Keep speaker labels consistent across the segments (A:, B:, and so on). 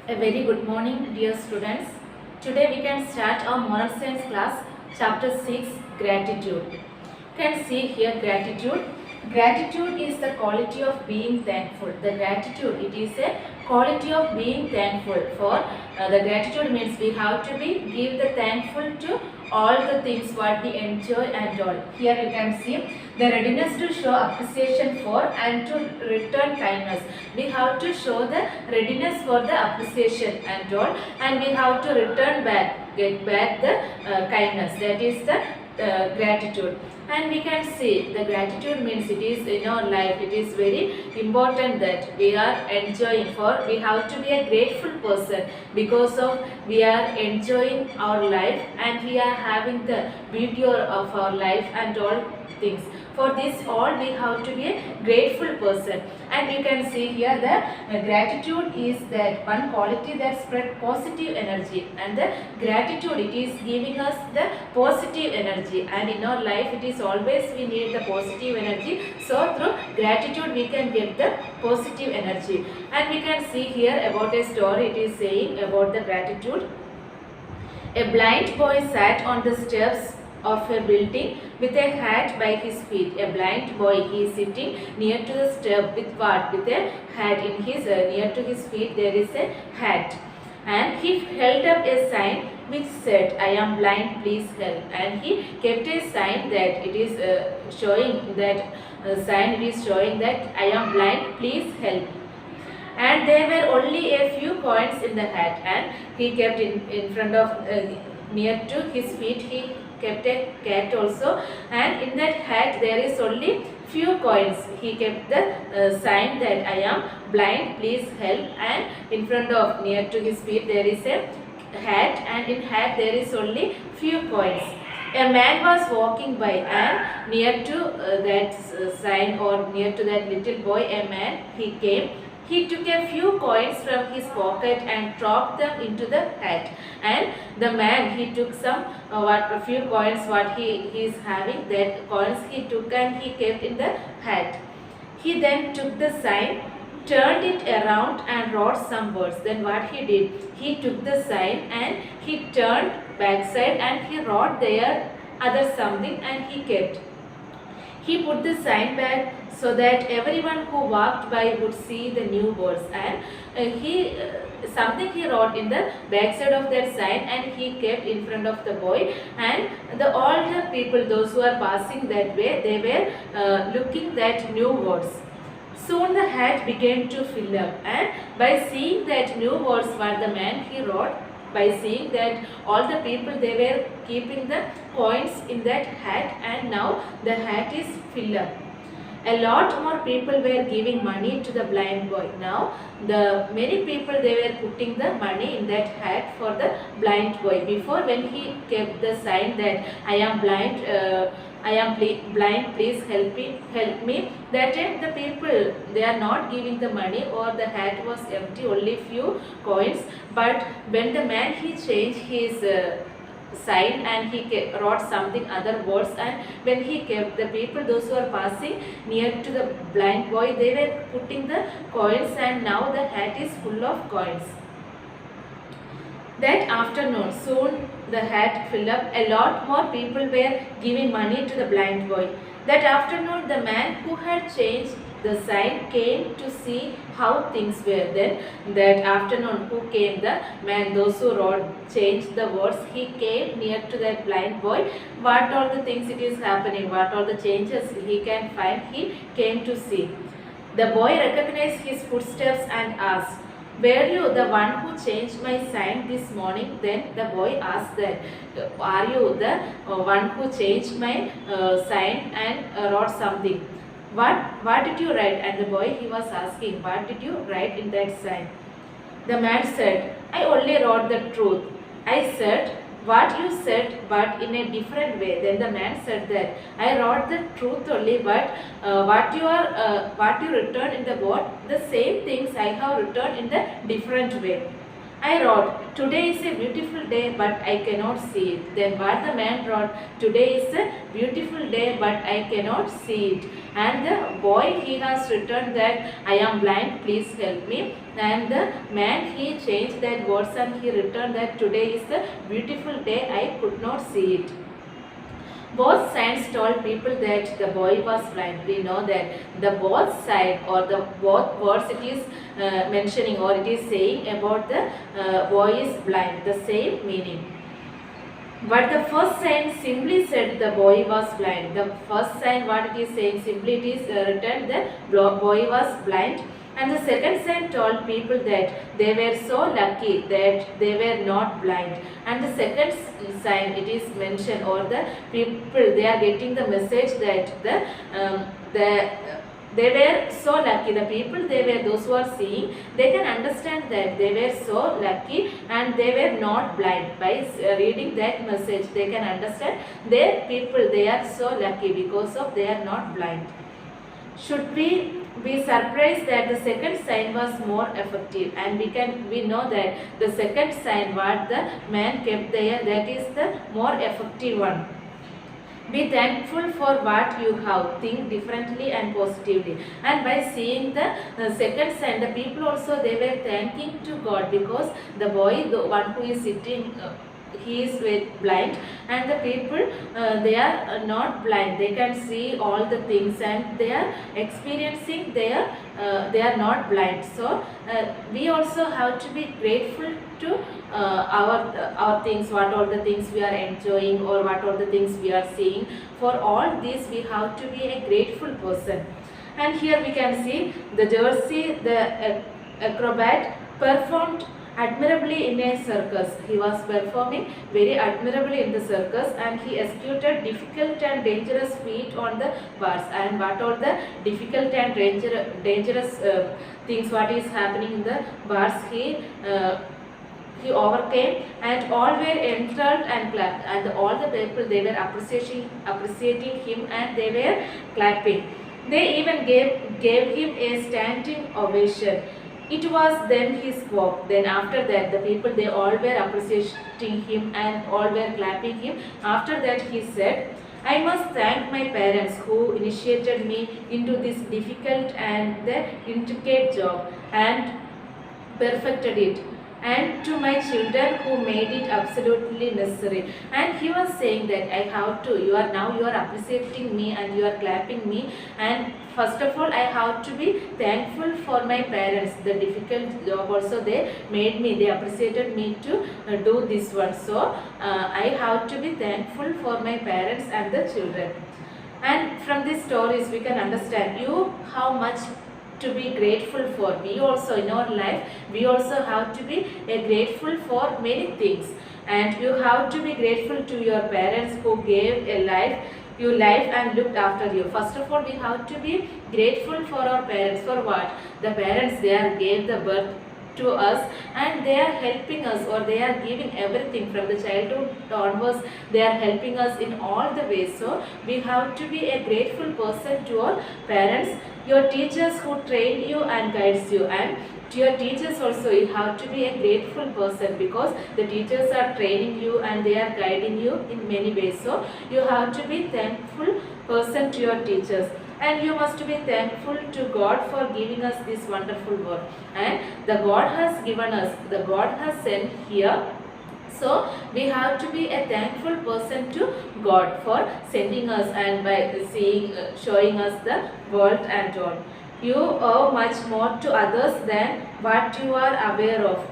A: A very good morning, dear students. Today we can start our moral science class, chapter 6, gratitude. You can see here gratitude. Gratitude is the quality of being thankful. The gratitude, it is a quality of being thankful. For the gratitude means we have to be give the thankful to all the things what we enjoy and all. Here you can see the readiness to show appreciation for and to return kindness. We have to show the readiness for the appreciation and all, and we have to return back, get back the kindness. That is the gratitude. And we can see the gratitude means it is in our life, it is very important that we are enjoying. For we have to be a grateful person because of we are enjoying our life and we are having the beauty of our life and all things. For this all we have to be a grateful person. And you can see here the gratitude is that one quality that spread positive energy, and the gratitude it is giving us the positive energy, and in our life it is always we need the positive energy. So through gratitude we can get the positive energy. And we can see here about a story. It is saying about the gratitude. A blind boy sat on the steps of a building with a hat by his feet. A blind boy, he is sitting near to the step with what? With a hat in his near to his feet there is a hat. And he held up a sign which said, "I am blind, please help." And he kept a sign that it is showing that sign. It is showing that I am blind, please help. And there were only a few coins in the hat, and he kept in front of near to his feet he kept a cat also, and in that hat there is only few coins. He kept the sign that I am blind, please help, and in front of near to his feet there is a hat, and in hat there is only few coins. A man was walking by, and near to that sign or near to that little boy, a man he came. He took a few coins from his pocket and dropped them into the hat. And the man he took some a few coins what he is having, that coins he took and he kept in the hat. He then took the sign, turned it around and wrote some words. Then what he did, he took the sign and he turned backside and he wrote there other something and he kept. He put the sign back so that everyone who walked by would see the new words, and something he wrote in the backside of that sign and he kept in front of the boy, and all the people, those who are passing that way, they were looking that new words. Soon the hat began to fill up, and by seeing that new words what the man he wrote, by seeing that all the people they were keeping the coins in that hat, and now the hat is filled up. A lot more people were giving money to the blind boy. Now the many people they were putting the money in that hat for the blind boy. Before, when he kept the sign that I am blind, blind, please help me. That time the people they are not giving the money, or the hat was empty, only few coins. But when the man he changed his sign and he wrote something other words, and when he kept the people, those who are passing near to the blind boy, they were putting the coins, and now the hat is full of coins. That afternoon, soon the hat filled up. A lot more people were giving money to the blind boy. That afternoon, the man who had changed the sign came to see how things were. Then that afternoon, who came? The man, those who wrote, changed the words. He came near to that blind boy. What all the things it is happening, what all the changes he can find, he came to see. The boy recognized his footsteps and asked, "Were you the one who changed my sign this morning?" Then the boy asked that, "Are you the one who changed my sign and wrote something? What did you write?" And the boy he was asking, "What did you write in that sign?" The man said, "I only wrote the truth. I said what you said, but in a different way." Then the man said that, "I wrote the truth only, but what you returned in the board, the same things I have returned in the different way." I wrote, today is a beautiful day, but I cannot see it. Then what the man wrote, today is a beautiful day, but I cannot see it. And the boy, he has written that I am blind, please help me. And the man, he changed that words and he written that today is a beautiful day, I could not see it. Both sides told people that the boy was blind. We know that the both side or the both words it is mentioning or it is saying about the boy is blind, the same meaning. But the first sign simply said the boy was blind. The first sign what it is saying simply it is written the boy was blind. And the second sign told people that they were so lucky that they were not blind. And the second sign it is mentioned or the people they are getting the message that the they were so lucky. The people they were those who are seeing they can understand that they were so lucky and they were not blind. By reading that message they can understand their people they are so lucky because of they are not blind. Should we be surprised that the second sign was more effective, and we know that the second sign what the man kept there, that is the more effective one. Be thankful for what you have, think differently and positively. And by seeing the second sign, the people also they were thanking to God because the boy, the one who is sitting he is blind, and the people they are not blind, they can see all the things and they are experiencing they are not blind. So we also have to be grateful to our things, what all the things we are enjoying or what all the things we are seeing. For all these we have to be a grateful person. And here we can see the Jersey, the acrobat performed admirably in a circus. He was performing very admirably in the circus and he executed difficult and dangerous feat on the bars. And what all the difficult and dangerous things what is happening in the bars he overcame, and all were enthralled and clapped, and all the people they were appreciating him and they were clapping. They even gave him a standing ovation. It was then he spoke. Then after that the people they all were appreciating him and all were clapping him. After that he said, I must thank my parents who initiated me into this difficult and the intricate job and perfected it, and to my children who made it absolutely necessary. And he was saying that I have to, you are appreciating me and you are clapping me, and first of all I have to be thankful for my parents, the difficult job also they made me, they appreciated me to do this one. So I have to be thankful for my parents and the children. And from these stories we can understand you how much to be grateful for. We also in our life we also have to be grateful for many things, and you have to be grateful to your parents who gave you life and looked after you. First of all we have to be grateful for our parents. For what? The parents they are gave the birth to us and they are helping us, or they are giving everything from the childhood onwards, they are helping us in all the ways. So we have to be a grateful person to our parents, your teachers who train you and guides you, and to your teachers also you have to be a grateful person because the teachers are training you and they are guiding you in many ways. So you have to be thankful person to your teachers, and you must be thankful to God for giving us this wonderful work, and the God has given us, the God has sent here. So we have to be a thankful person to God for sending us and by showing us the world and all. You owe much more to others than what you are aware of,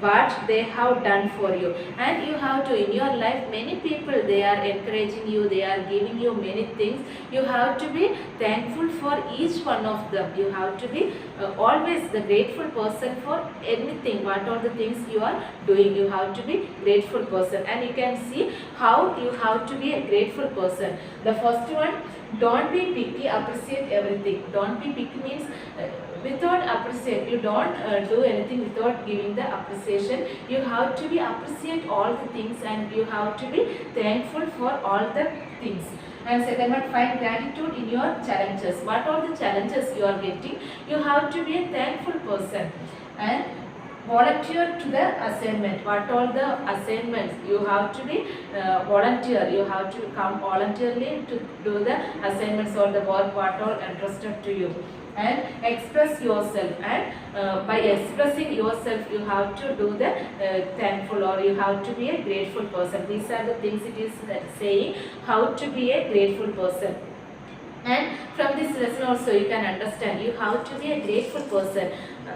A: what they have done for you. And you have to, in your life many people they are encouraging you, they are giving you many things. You have to be thankful for each one of them. You have to be always the grateful person for anything, what all the things you are doing. You have to be grateful person, and you can see how you have to be a grateful person. The first one, don't be picky, appreciate everything. Don't be picky means without appreciate, you don't do anything without giving the appreciation. You have to be appreciate all the things, and you have to be thankful for all the things. And second one, find gratitude in your challenges. What are the challenges you are getting? You have to be a thankful person. And volunteer to the assignment. What all the assignments you have to be volunteer, you have to come voluntarily to do the assignments or the work what all entrusted to you. And express yourself, and by expressing yourself you have to do the thankful, or you have to be a grateful person. These are the things it is saying how to be a grateful person. And from this lesson also you can understand you have to be a grateful person.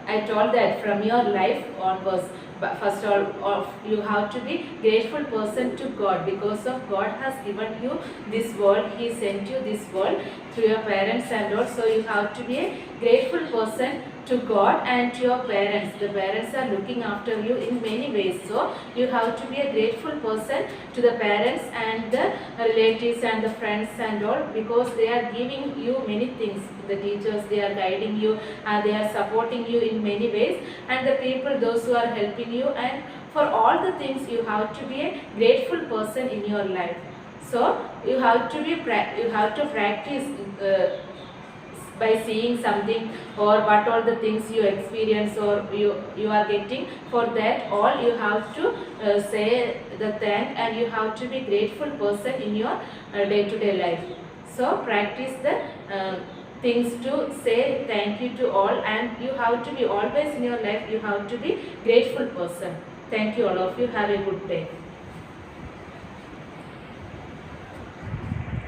A: I told that from your life onwards, but first of all you have to be grateful person to God, because of God has given you this world. He sent you this world through your parents, and also you have to be a grateful person to God and to your parents. The parents are looking after you in many ways, so you have to be a grateful person to the parents and the relatives and the friends and all, because they are giving you many things. The teachers, they are guiding you and they are supporting you in many ways, and the people, those who are helping you, and for all the things you have to be a grateful person in your life. So you have to be you have to practice by seeing something, or what all the things you experience or you are getting. For that all you have to say the thank, and you have to be grateful person in your day-to-day life. So practice the things to say thank you to all, and you have to be always in your life, you have to be grateful person. Thank you all of you. Have a good day.